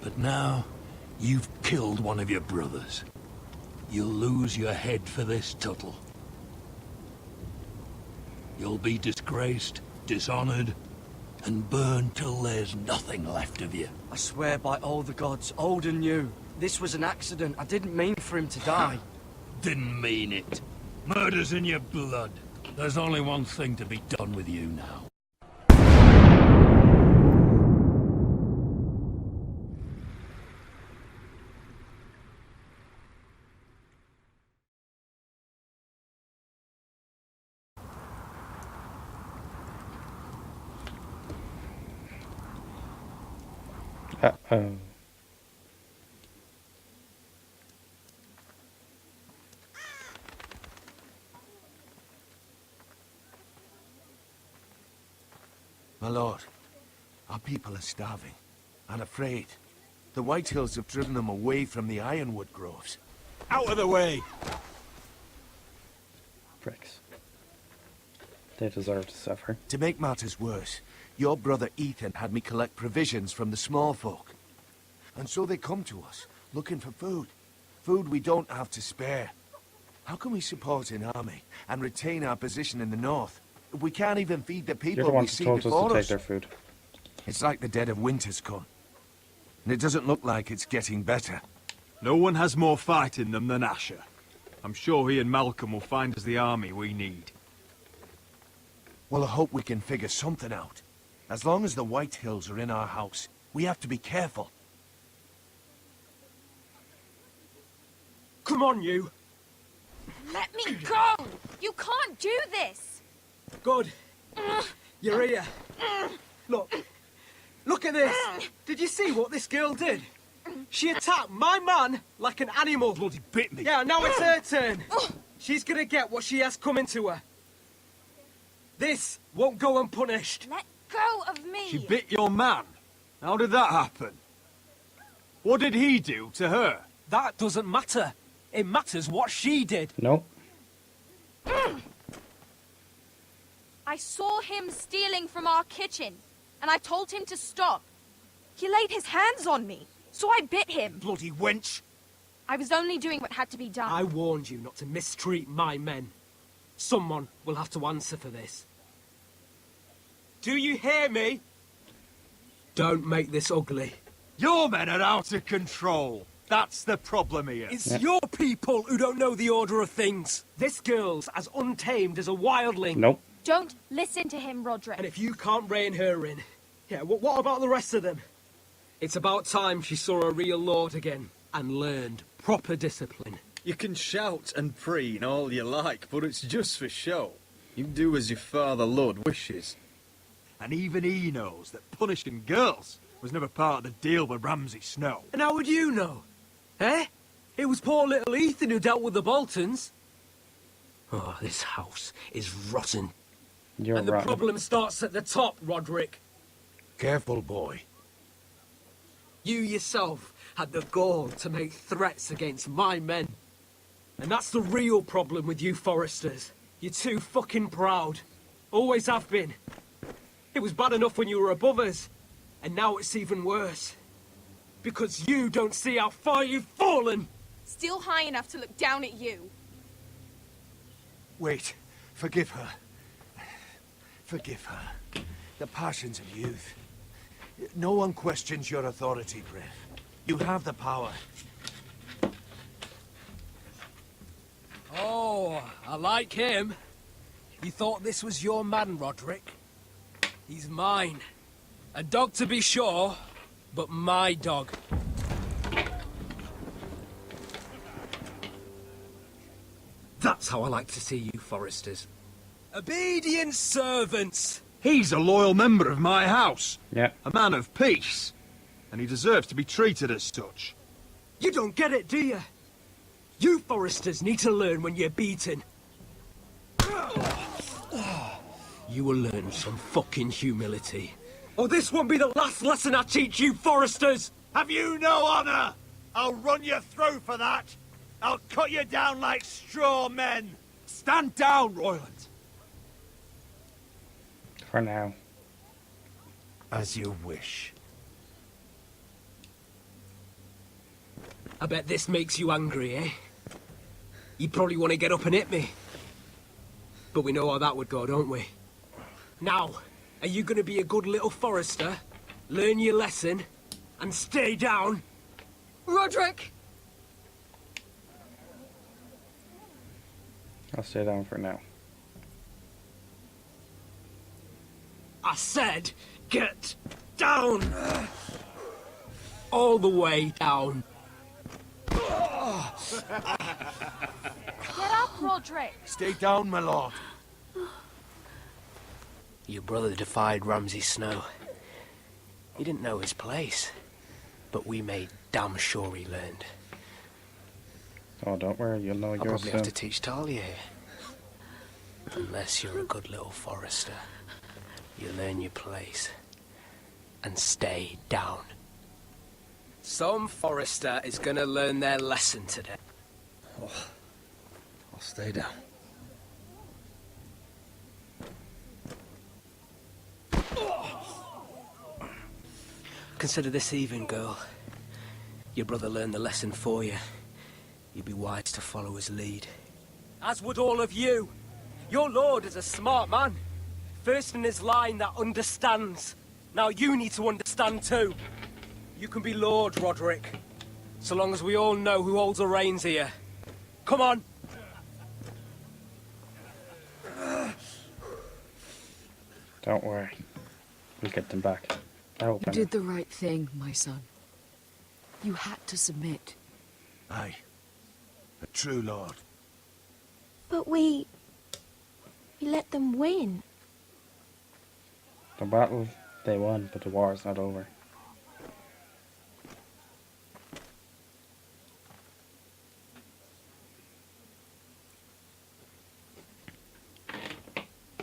But now, you've killed one of your brothers. You'll lose your head for this, Tuttle. You'll be disgraced, dishonored, and burned till there's nothing left of you. I swear by all the gods, old and new, this was an accident. I didn't mean for him to die. Didn't mean it. Murder's in your blood. There's only one thing to be done with you now. Uh-oh. My lord, our people are starving and afraid. The Whitehills have driven them away from the ironwood groves. Out of the way! Pricks. They deserve to suffer. To make matters worse, your brother Ethan had me collect provisions from the small folk. And so they come to us, looking for food. Food we don't have to spare. How can we support an army and retain our position in the north? We can't even feed the people You're the we ones see who told us before to take us. their food. It's like the dead of winter's come. And it doesn't look like it's getting better. No one has more fight in them than Asher. I'm sure he and Malcolm will find us the army we need. Well, I hope we can figure something out. As long as the Whitehills are in our house, we have to be careful. Come on, you! Let me go! You can't do this! Good. You're here. Look. Look at this! Did you see what this girl did? She attacked my man like an animal. Bloody bit me! Yeah, now it's her turn. She's gonna get what she has coming to her. This won't go unpunished. Let go of me! She bit your man? How did that happen? What did he do to her? That doesn't matter. It matters what she did. Nope. I saw him stealing from our kitchen, and I told him to stop. He laid his hands on me, so I bit him. Bloody wench! I was only doing what had to be done. I warned you not to mistreat my men. Someone will have to answer for this. Do you hear me? Don't make this ugly. Your men are out of control. That's the problem here. It's your people who don't know the order of things. This girl's as untamed as a wildling. Nope. Don't listen to him, Roderick. And if you can't rein her in, yeah, what about the rest of them? It's about time she saw a real lord again and learned proper discipline. You can shout and preen all you like, but it's just for show. You do as your father Lord wishes. And even he knows that punishing girls was never part of the deal with Ramsay Snow. And how would you know? Eh? It was poor little Ethan who dealt with the Boltons. Oh, this house is rotten. You're And the rotten. problem starts at the top, Roderick. Careful, boy. You yourself had the gall to make threats against my men. And that's the real problem with you Foresters. You're too fucking proud. Always have been. It was bad enough when you were above us. And now it's even worse. Because you don't see how far you've fallen! Still high enough to look down at you. Wait. Forgive her. Forgive her. The passions of youth. No one questions your authority, Griff. You have the power. Oh, I like him. You thought this was your man, Roderick? He's mine. A dog to be sure, but my dog. That's how I like to see you, Foresters. Obedient servants! He's a loyal member of my house. Yeah. A man of peace. And he deserves to be treated as such. You don't get it, do you? You Foresters need to learn when you're beaten. You will learn some fucking humility. Or this won't be the last lesson I teach you, Foresters! Have you no honor? I'll run you through for that. I'll cut you down like straw men. Stand down, Royland. For now. As you wish. I bet this makes you angry, eh? You probably want to get up and hit me. But we know how that would go, don't we? Now, are you going to be a good little Forrester, learn your lesson, and stay down? Roderick! I'll stay down for now. I said, get down! All the way down. Get up, Roderick! Stay down, my lord. Your brother defied Ramsay Snow. He didn't know his place, but we made damn sure he learned. Oh, don't worry, you'll know I'll yours probably soon. have to teach Talia here. Unless you're a good little Forrester. You learn your place. And stay down. Some Forrester is gonna learn their lesson today. I'll stay down. Consider this even, girl. Your brother learned the lesson for you. You'd be wise to follow his lead. As would all of you. Your lord is a smart man. First in his line that understands. Now you need to understand too. You can be Lord, Roderick. So long as we all know who holds the reins here. Come on! Don't worry. We'll get them back. I hope You I did the right thing, my son. You had to submit. Aye. A true lord. But we let them win. The battle, they won, but the war is not over.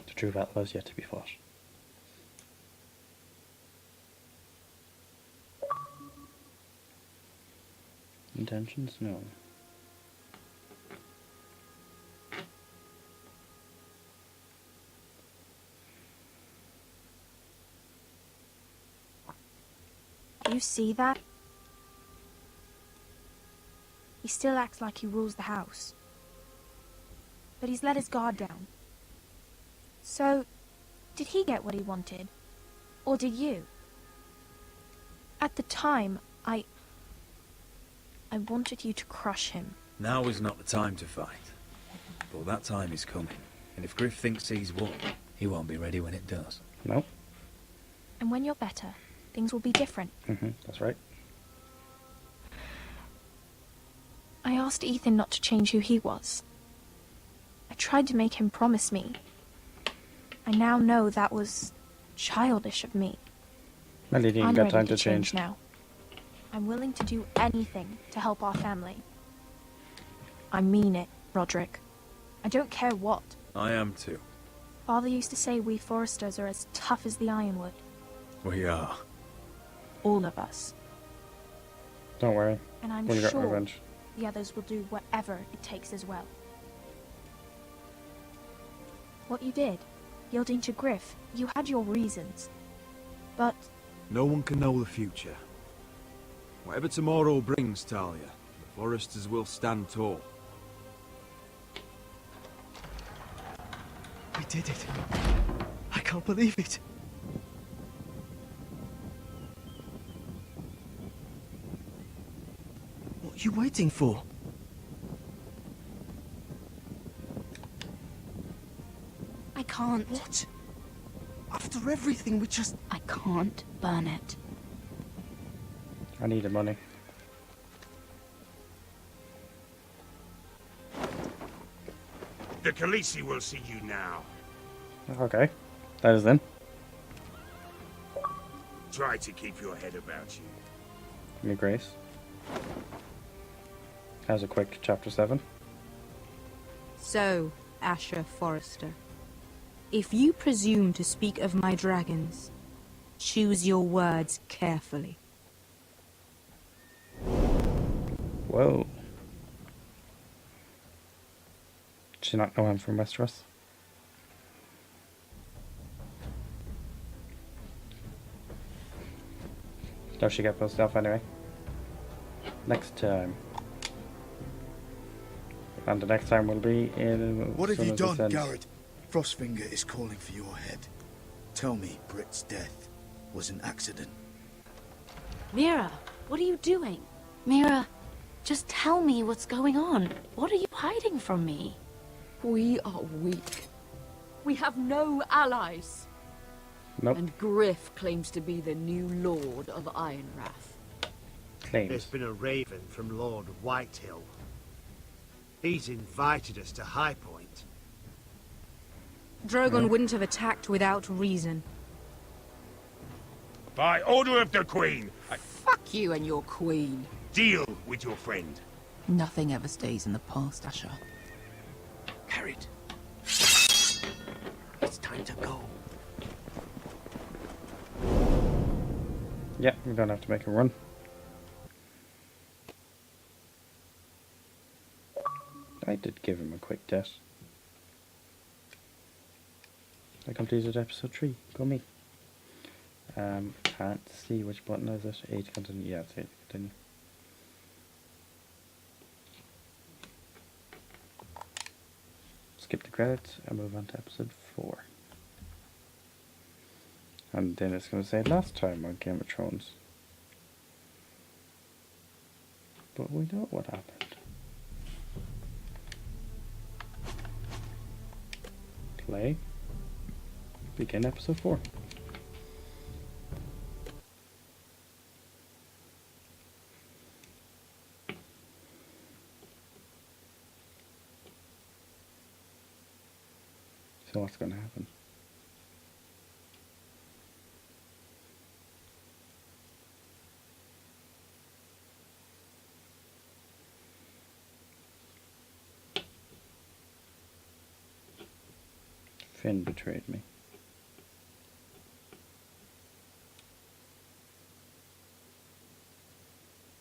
The true battle has yet to be fought. Intentions? No. Do you see that? He still acts like he rules the house. But he's let his guard down. So, did he get what he wanted? Or did you? At the time, I wanted you to crush him. Now is not the time to fight. But that time is coming. And if Griff thinks he's won, he won't be ready when it does. No? And when you're better, things will be different. That's right. I asked Ethan not to change who he was. I tried to make him promise me. I now know that was childish of me. Well, you didn't I'm get ready time to to change. now. I'm willing to do anything to help our family. I mean it, Roderick. I don't care what. I am too. Father used to say we Foresters are as tough as the ironwood. We are. All of us. Don't worry. And I'm We'll get sure revenge. the others will do whatever it takes as well. What you did, yielding to Griff, you had your reasons. But No one can know the future. Whatever tomorrow brings, Talia, the Foresters will stand tall. We did it. I can't believe it. What are you waiting for? I can't. What? After everything we just... I can't burn it. I need the money. The Khaleesi will see you now. Okay. That is then. Try to keep your head about you. Give me grace. As a quick chapter 7. So, Asher Forrester, if you presume to speak of my dragons, choose your words carefully. Whoa. Did she not know I'm from Westeros? Does she get pissed off anyway? next time. And the next time will be in... What have soon you as this done, ends. Garrett? Frostfinger is calling for your head. Tell me Britt's death was an accident. Mira, what are you doing? Mira, just tell me what's going on. What are you hiding from me? We are weak. We have no allies. Nope. And Griff claims to be the new Lord of Ironrath. Claims. There's been a raven from Lord Whitehill. He's invited us to High Point. Drogon wouldn't have attacked without reason. By order of the Queen, Fuck you and your queen. deal with your friend. Nothing ever stays in the past, Asher. Carrot. It's time to go. Yeah, we don't have to make a run. I did give him a quick death. I completed episode 3. Go me. Can't see which button is it. 8 to continue. Yeah, it's 8 to continue. Skip the credits and move on to episode 4. And then it's going to say last time on Game of Thrones. But we know what happened. Play. Begin episode 4. So what's going to happen? Finn betrayed me.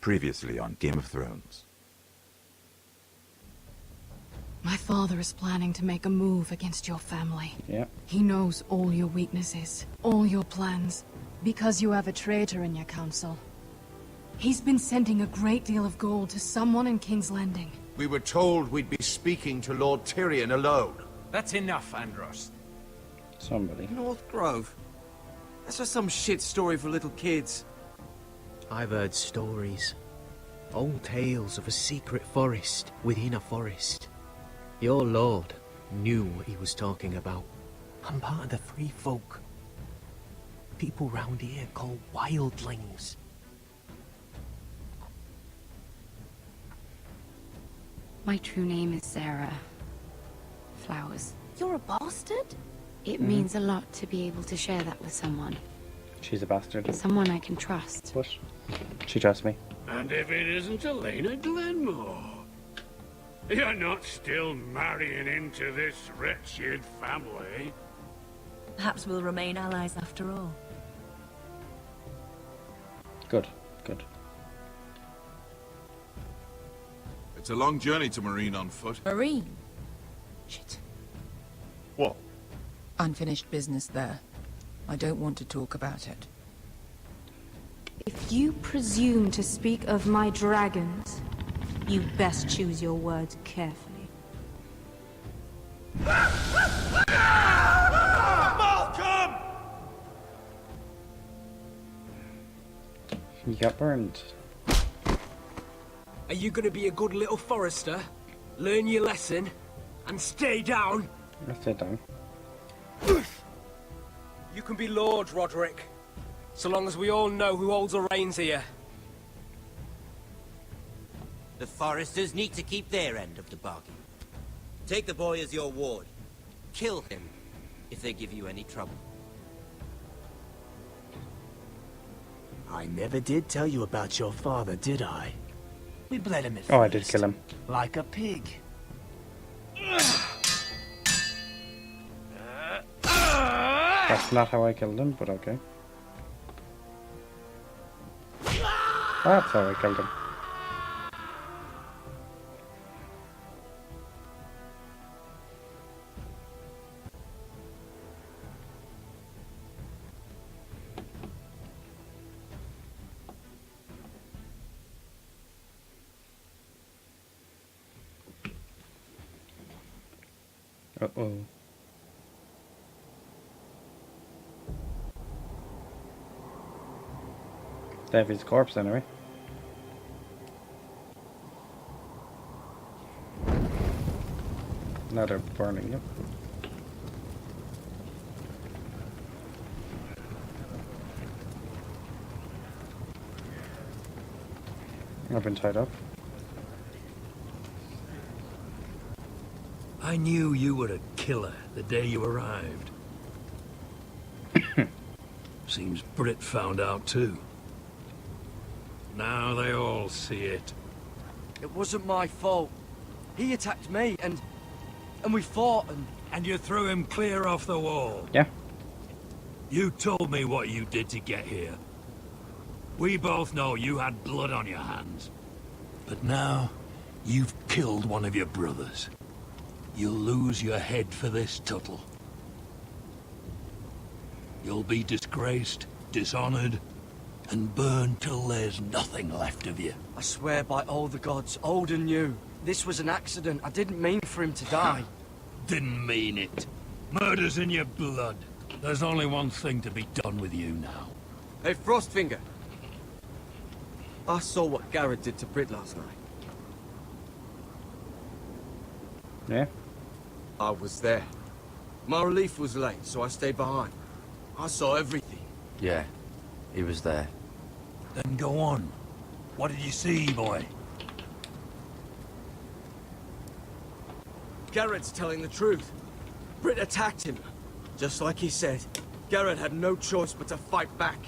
Previously on Game of Thrones. My father is planning to make a move against your family. Yeah. He knows all your weaknesses, all your plans, because you have a traitor in your council. He's been sending a great deal of gold to someone in King's Landing. We were told we'd be speaking to Lord Tyrion alone. That's enough, Andros. Somebody. North Grove? That's just some shit story for little kids. I've heard stories. Old tales of a secret forest within a forest. Your lord knew what he was talking about. I'm part of the free folk. People round here call wildlings. My true name is Sarah Flowers. You're a bastard? It means a lot to be able to share that with someone. She's a bastard. Someone I can trust. But she trusts me. And if it isn't Elena Glenmore, you're not still marrying into this wretched family. Perhaps we'll remain allies after all. Good, good. It's a long journey to Marine on foot. Marine? Shit. What? Unfinished business there. I don't want to talk about it. If you presume to speak of my dragons, you best choose your words carefully. Malcolm! You got burned. Are you gonna be a good little forester? Learn your lesson? And stay down? I'll stay down. You can be Lord, Roderick. So long as we all know who holds the reins here. The Foresters need to keep their end of the bargain. Take the boy as your ward. Kill him if they give you any trouble. I never did tell you about your father, did I? We bled him at Oh, I did kill him. like a pig. That's not how I killed him, but okay. That's how I killed him. Uh-oh. Davy's corpse anyway. Now they're burning it. I've been tied up. I knew you were a killer the day you arrived. Seems Britt found out too. Now they all see it. It wasn't my fault. He attacked me, and we fought, And you threw him clear off the wall. Yeah. You told me what you did to get here. We both know you had blood on your hands. But now, you've killed one of your brothers. You'll lose your head for this, Tuttle. You'll be disgraced, dishonored, and burned till there's nothing left of you. I swear by all the gods, old and new, this was an accident. I didn't mean for him to die. Didn't mean it. Murder's in your blood. There's only one thing to be done with you now. Hey, Frostfinger. I saw what Garrett did to Britt last night. Yeah? I was there. My relief was late, so I stayed behind. I saw everything. Yeah, he was there. Then go on. What did you see, boy? Garrett's telling the truth. Britt attacked him. Just like he said, Garrett had no choice but to fight back.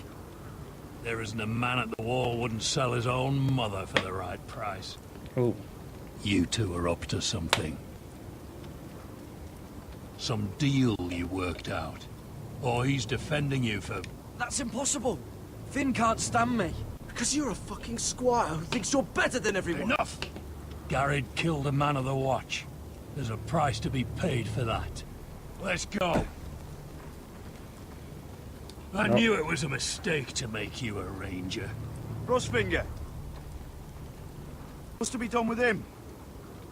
There isn't a man at the wall wouldn't sell his own mother for the right price. Oh. You two are up to something. Some deal you worked out. Or he's defending you for... That's impossible. Finn can't stand me. Because you're a fucking squire who thinks you're better than everyone. Enough! Garrett killed a man of the watch. There's a price to be paid for that. Let's go. I knew it was a mistake to make you a ranger. Frostfinger. What's to be done with him?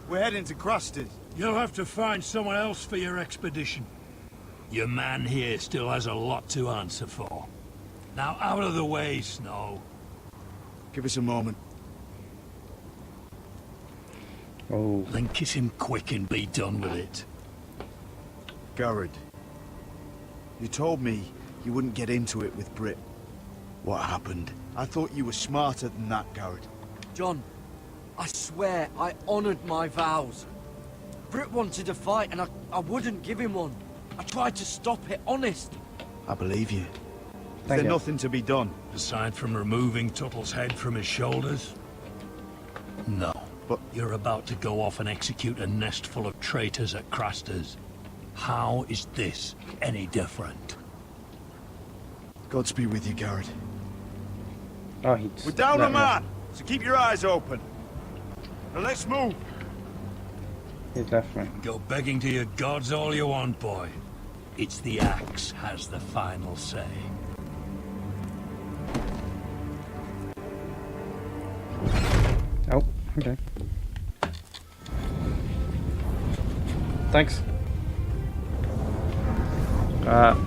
We're heading to Crusted. You'll have to find someone else for your expedition. Your man here still has a lot to answer for. Now out of the way, Snow. Give us a moment. Oh. Then kiss him quick and be done with it. Garrett. You told me you wouldn't get into it with Britt. What happened? I thought you were smarter than that, Garrett. John, I swear I honored my vows. Britt wanted a fight and I wouldn't give him one. I tried to stop it, honest. I believe you. Is Thank there you. nothing to be done? Aside from removing Tuttle's head from his shoulders? No. But you're about to go off and execute a nest full of traitors at Craster's. How is this any different? Godspeed with you, Garrett. Oh, he's... We're down a let me- man, so keep your eyes open. Now let's move. He's left me. Go begging to your gods all you want, boy. It's the axe has the final say. Oh, okay. Thanks.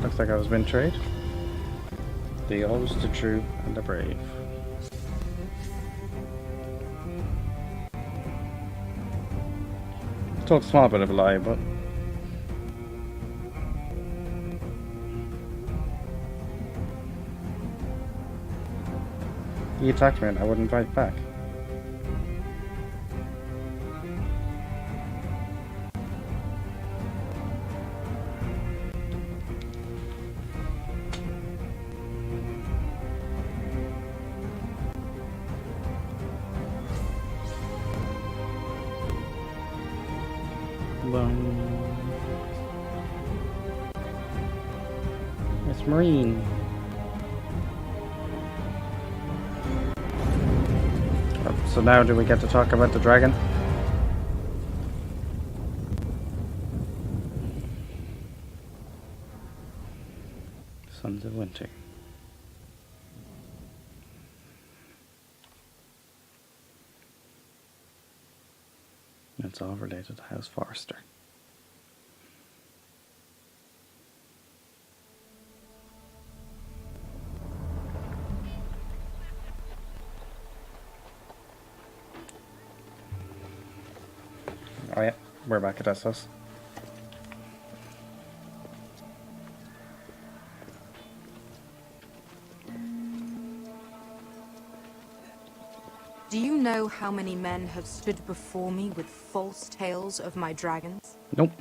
Looks like I was betrayed. The old, the true, and the brave. Still a small bit of a lie, but... He attacked me and I wouldn't fight back. It's Marine. So now do we get to talk about the dragon? Sons of Winter. It's all related to House Forrester. Oh yeah, we're back at Essos. Do you know how many men have stood before me with false tales of my dragons? Nope.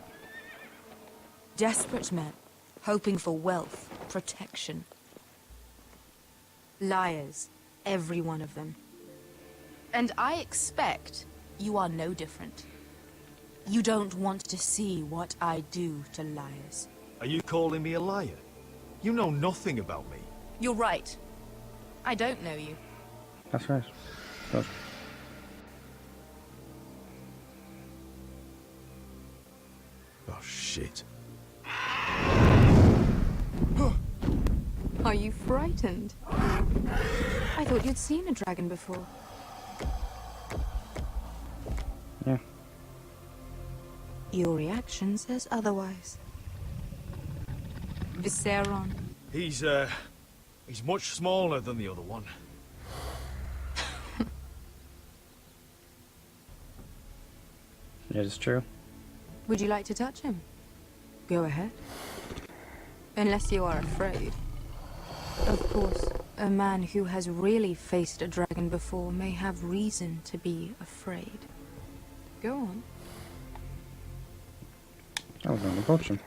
Desperate men, hoping for wealth, protection. Liars, every one of them. And I expect you are no different. You don't want to see what I do to liars. Are you calling me a liar? You know nothing about me. You're right. I don't know you. That's right. Good. Oh, shit. Are you frightened? I thought you'd seen a dragon before. Yeah. Your reaction says otherwise. Visceron. He's much smaller than the other one. It is true. Would you like to touch him? Go ahead. Unless you are afraid. Of course, a man who has really faced a dragon before may have reason to be afraid. Go on. I was going to approach him.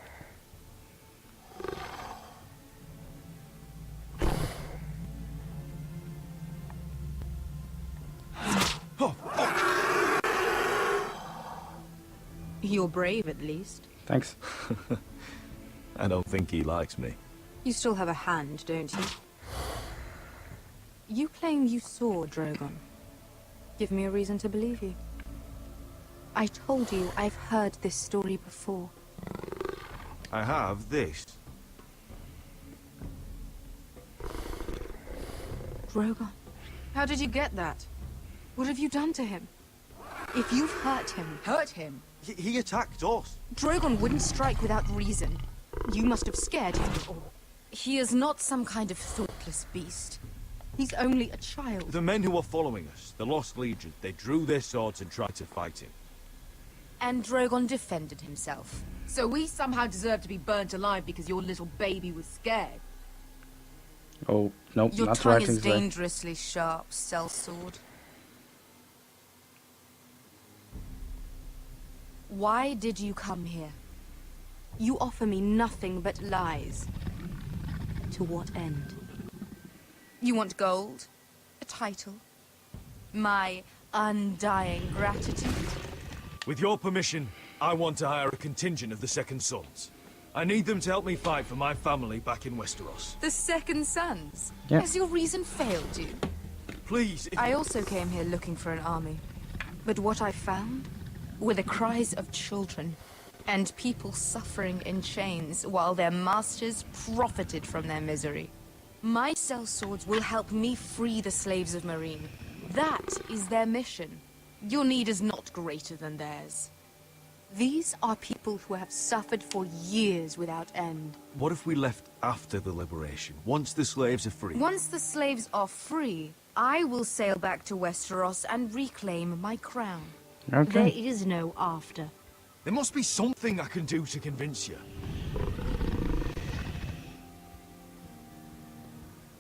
You're brave, at least. Thanks. I don't think he likes me. You still have a hand, don't you? You claim you saw Drogon. Give me a reason to believe you. I told you I've heard this story before. I have this. Drogon. How did you get that? What have you done to him? If you've hurt him... Hurt him? He attacked us. Drogon wouldn't strike without reason. You must have scared him. He is not some kind of thoughtless beast. He's only a child. The men who were following us, the Lost Legion, they drew their swords and tried to fight him. And Drogon defended himself. So we somehow deserve to be burnt alive because your little baby was scared? Oh, nope, Your that's the right tongue thing is to say. dangerously sharp, sellsword. Why did you come here? You offer me nothing but lies. To what end? You want gold? A title? My undying gratitude? With your permission, I want to hire a contingent of the Second Sons. I need them to help me fight for my family back in Westeros. The Second Sons? Yeah. Has your reason failed you? Please, I also came here looking for an army. But what I found were the cries of children and people suffering in chains while their masters profited from their misery. My sellswords will help me free the slaves of Marine. That is their mission. Your need is not greater than theirs. These are people who have suffered for years without end. What if we left after the liberation, once the slaves are free? Once the slaves are free, I will sail back to Westeros and reclaim my crown. Okay. There is no after. There must be something I can do to convince you.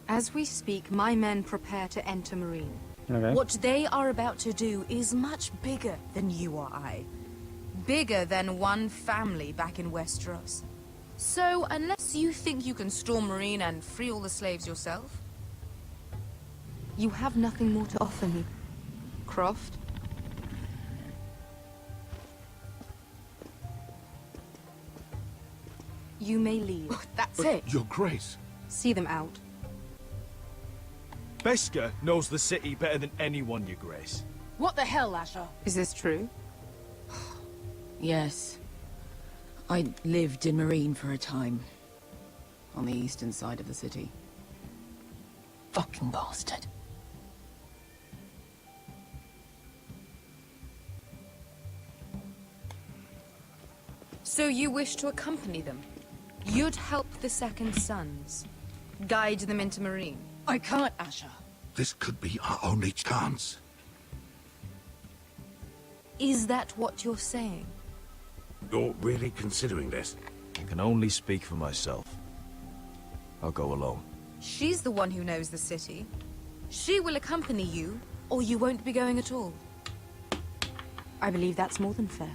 As we speak, my men prepare to enter Marine. Okay. What they are about to do is much bigger than you or I. Bigger than one family back in Westeros. So, unless you think you can storm Marine and free all the slaves yourself, you have nothing more to offer me, Croft. You may leave. That's it. Your Grace. See them out. Beskar knows the city better than anyone, Your Grace. What the hell, Asher? Is this true? Yes. I lived in Marine for a time. On the eastern side of the city. Fucking bastard. So you wish to accompany them? You'd help the Second Sons. Guide them into Marine. I can't, Asher. This could be our only chance. Is that what you're saying? You're really considering this? I can only speak for myself. I'll go alone. She's the one who knows the city. She will accompany you, or you won't be going at all. I believe that's more than fair.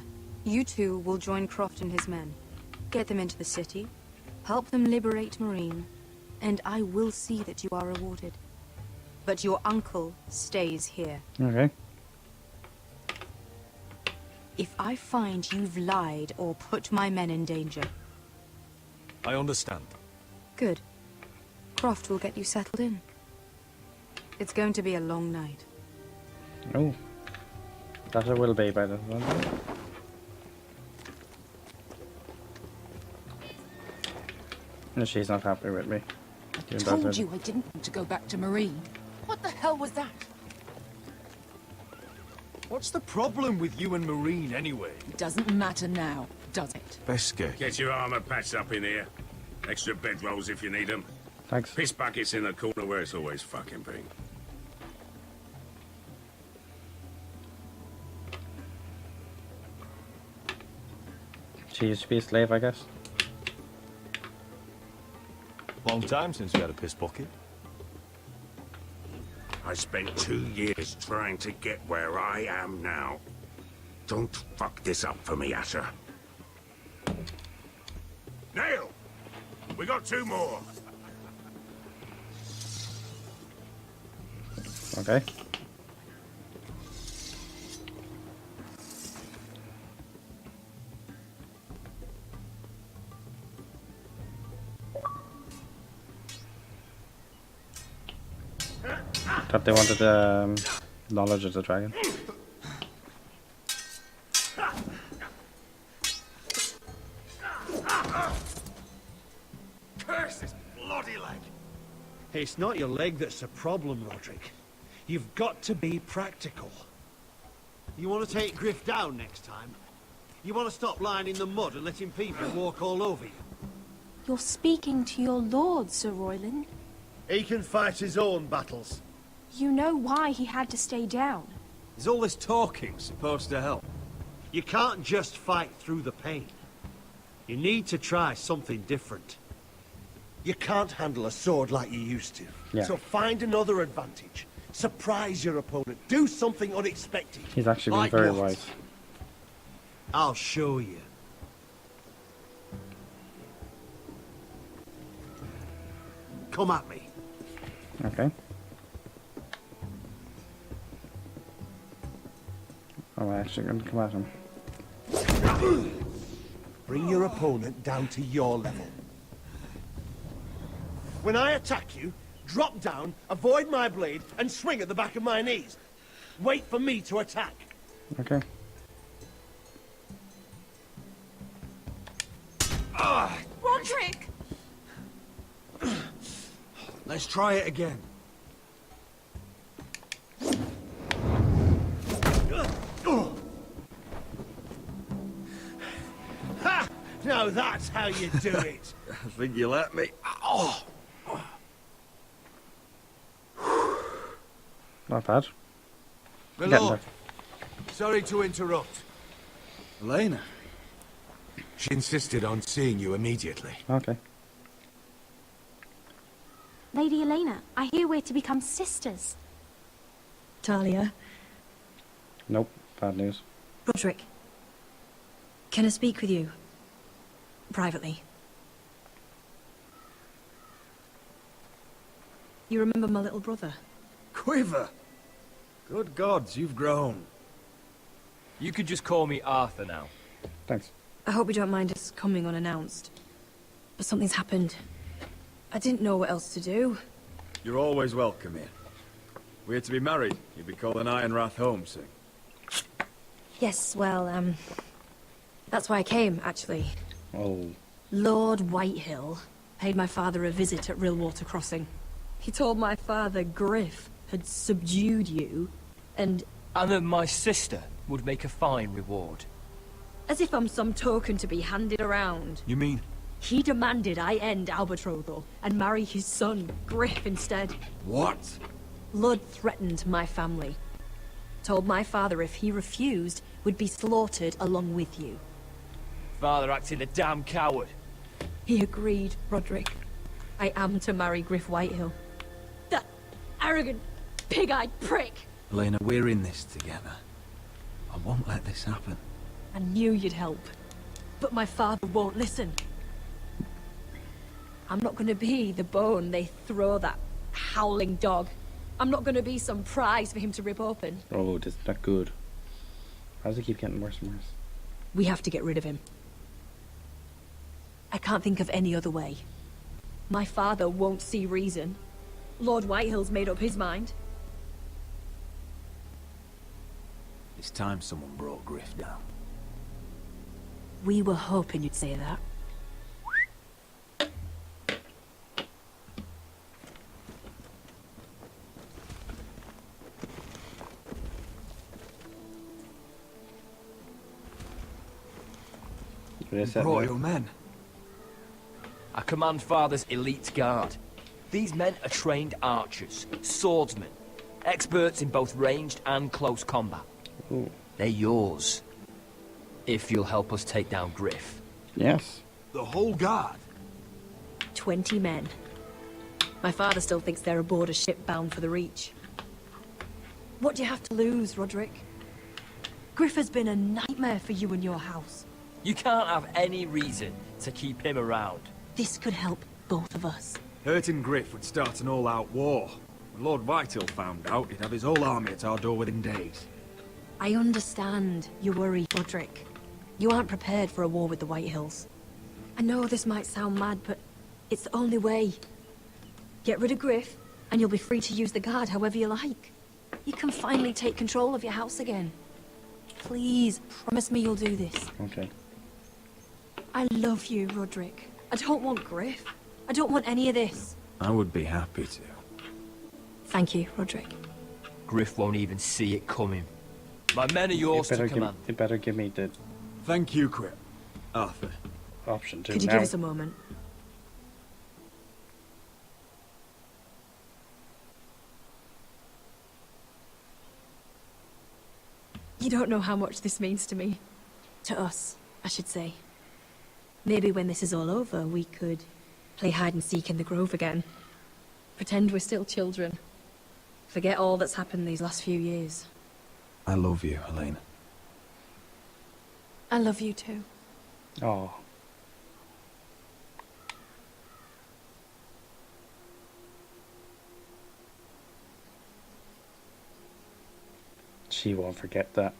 You two will join Croft and his men. Get them into the city, help them liberate Marine, and I will see that you are rewarded. But your uncle stays here. Okay. If I find you've lied or put my men in danger... I understand. Good. Croft will get you settled in. It's going to be a long night. Oh. That it will be by the one. No, she's not happy with me. Told you I didn't want to go back to Marine. What the hell was that? What's the problem with you and Marine, anyway? It doesn't matter now, does it? Beske. Get your armor patched up in here. Extra bedrolls if you need them. Thanks. Piss buckets in the corner where it's always fucking been. She used to be a slave, I guess. Long time since we had a piss bucket. I spent 2 years trying to get where I am now. Don't fuck this up for me, Asher. Nail! We got 2 more. Okay. Thought they wanted knowledge of the dragon. Curse this bloody leg! It's not your leg that's the problem, Roderick. You've got to be practical. You want to take Griff down next time? You want to stop lying in the mud and letting people walk all over you? You're speaking to your lord, Sir Royland. He can fight his own battles. You know why he had to stay down. Is all this talking supposed to help? You can't just fight through the pain. You need to try something different. You can't handle a sword like you used to. Yeah. So find another advantage. Surprise your opponent. Do something unexpected. He's actually been Like very what? wise. I'll show you. Come at me. Okay. Oh, I'm actually going to come at him. Bring your opponent down to your level. When I attack you, drop down, avoid my blade, and swing at the back of my knees. Wait for me to attack. Okay. Roderick! Let's try it again. Ha! Now that's how you do it. I think you let me. Oh! Not bad. My Getting lord, sorry to interrupt. Elena. She insisted on seeing you immediately. there. Okay. Lady Elena, I hear we're to become sisters. Talia, Nope. Bad news. Roderick, can I speak with you? Privately. You remember my little brother? Quiver! Good gods, you've grown. You could just call me Arthur now. Thanks. I hope you don't mind us coming unannounced. But something's happened. I didn't know what else to do. You're always welcome here. We're to be married. You'd be calling Ironrath home soon. Yes, well, that's why I came, actually. Oh. Lord Whitehill paid my father a visit at Rillwater Crossing. He told my father Griff had subdued you, and that my sister would make a fine reward. as if I'm some token to be handed around. You mean? He demanded I end our betrothal and marry his son, Griff, instead. What? Lud threatened my family. Told my father if he refused, would be slaughtered along with you. Father acted a damn coward. He agreed, Roderick. I am to marry Griff Whitehill. That arrogant, pig-eyed prick! Elena, we're in this together. I won't let this happen. I knew you'd help. But my father won't listen. I'm not gonna be the bone they throw that howling dog. I'm not gonna be some prize for him to rip open. Oh, this is not good. How does it keep getting worse and worse? We have to get rid of him. I can't think of any other way. My father won't see reason. Lord Whitehill's made up his mind. It's time someone brought Griff down. We were hoping you'd say that. Royal men. I command Father's elite guard. These men are trained archers, swordsmen, experts in both ranged and close combat. Ooh. They're yours. If you'll help us take down Griff. Yes. The whole guard? 20 men. My father still thinks they're aboard a ship bound for the Reach. What do you have to lose, Roderick? Griff has been a nightmare for you and your house. You can't have any reason to keep him around. This could help both of us. Hurting Griff would start an all-out war. When Lord Whitehill found out, he'd have his whole army at our door within days. I understand your worry, Roderick. You aren't prepared for a war with the Whitehills. I know this might sound mad, but it's the only way. Get rid of Griff, and you'll be free to use the guard however you like. You can finally take control of your house again. Please, promise me you'll do this. Okay. I love you, Roderick. I don't want Griff. I don't want any of this. I would be happy to. Thank you, Roderick. Griff won't even see it coming. My men are yours to command. You better give me the... Thank you, Crip. Arthur. Option 2 Could you now. give us a moment? You don't know how much this means to me. To us, I should say. Maybe when this is all over, we could play hide and seek in the grove again. Pretend we're still children. Forget all that's happened these last few years. I love you, Elena. I love you too. Oh. She won't forget that.